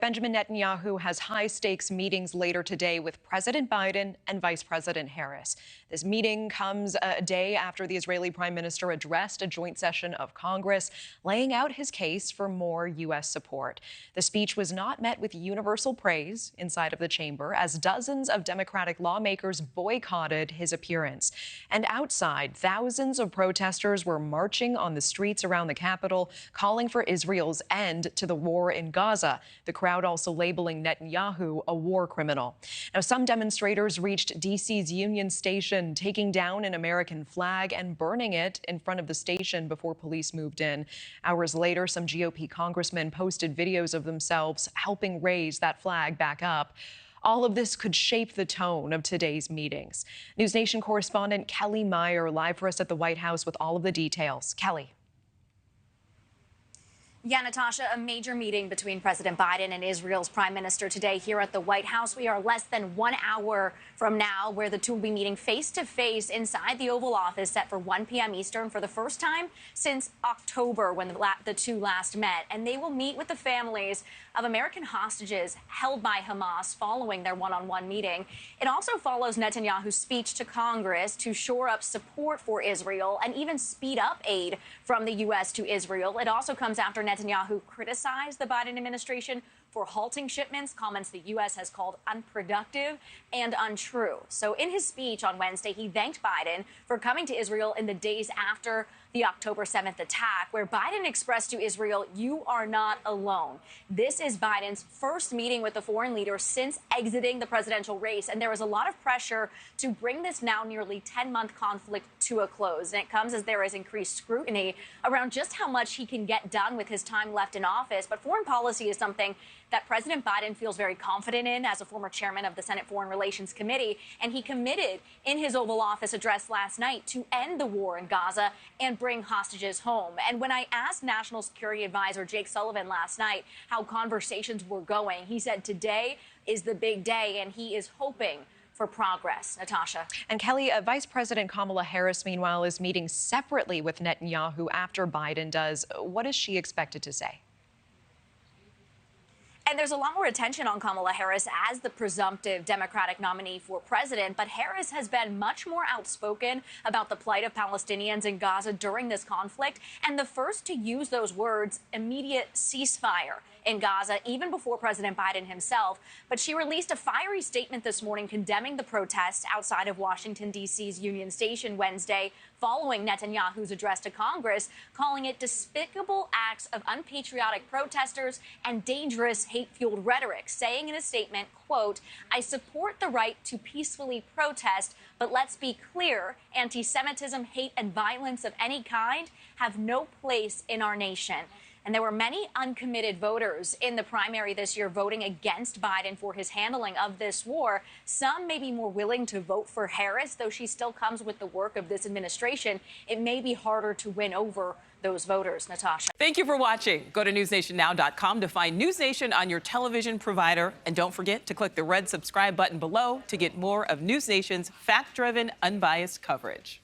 Benjamin Netanyahu has high-stakes meetings later today with President Biden and Vice President Harris. This meeting comes a day after the Israeli Prime Minister addressed a joint session of Congress, laying out his case for more U.S. support. The speech was not met with universal praise inside of the chamber, as dozens of Democratic lawmakers boycotted his appearance. And outside, thousands of protesters were marching on the streets around the Capitol, calling for Israel's end to the war in Gaza. The crowd also labeling Netanyahu a war criminal. Now, some demonstrators reached D.C.'s Union Station, taking down an American flag and burning it in front of the station before police moved in. Hours later, some GOP congressmen posted videos of themselves helping raise that flag back up. All of this could shape the tone of today's meetings. NewsNation correspondent Kelly Meyer live for us at the White House with all of the details. Kelly. Yeah, Natasha, a major meeting between President Biden and Israel's Prime Minister today here at the White House. We are less than 1 hour from now, where the two will be meeting face-to-face inside the Oval Office, set for 1 p.m. Eastern for the first time since October, when the two last met. And they will meet with the families of American hostages held by Hamas following their one-on-one meeting. It also follows Netanyahu's speech to Congress to shore up support for Israel and even speed up aid from the U.S. to Israel. It also comes after Netanyahu criticized the Biden administration for halting shipments, comments the U.S. has called unproductive and untrue. So in his speech on Wednesday, he thanked Biden for coming to Israel in the days after the October 7th attack, where Biden expressed to Israel, "You are not alone." This is Biden's first meeting with the foreign leader since exiting the presidential race, and there was a lot of pressure to bring this now nearly 10-month conflict to a close. And it comes as there is increased scrutiny around just how much he can get done with his time left in office. But foreign policy is something that President Biden feels very confident in as a former chairman of the Senate Foreign Relations Committee. And he committed in his Oval Office address last night to end the war in Gaza and bring hostages home. And when I asked National Security Advisor Jake Sullivan last night how conversations were going, he said today is the big day and he is hoping for progress. Natasha. And Kelly, Vice President Kamala Harris, meanwhile, is meeting separately with Netanyahu after Biden does. What is she expected to say? And there's a lot more attention on Kamala Harris as the presumptive Democratic nominee for president. But Harris has been much more outspoken about the plight of Palestinians in Gaza during this conflict, and the first to use those words, immediate ceasefire in Gaza, even before President Biden himself. But she released a fiery statement this morning condemning the protests outside of Washington, D.C.'s Union Station Wednesday, following Netanyahu's address to Congress, calling it despicable acts of unpatriotic protesters and dangerous hate-fueled rhetoric, saying in a statement, quote, "I support the right to peacefully protest, but let's be clear, anti-Semitism, hate, and violence of any kind have no place in our nation." And there were many uncommitted voters in the primary this year voting against Biden for his handling of this war. Some may be more willing to vote for Harris, though she still comes with the work of this administration. It may be harder to win over those voters. Natasha. Thank you for watching. Go to newsnationnow.com to find NewsNation on your television provider. And don't forget to click the red subscribe button below to get more of NewsNation's fact-driven, unbiased coverage.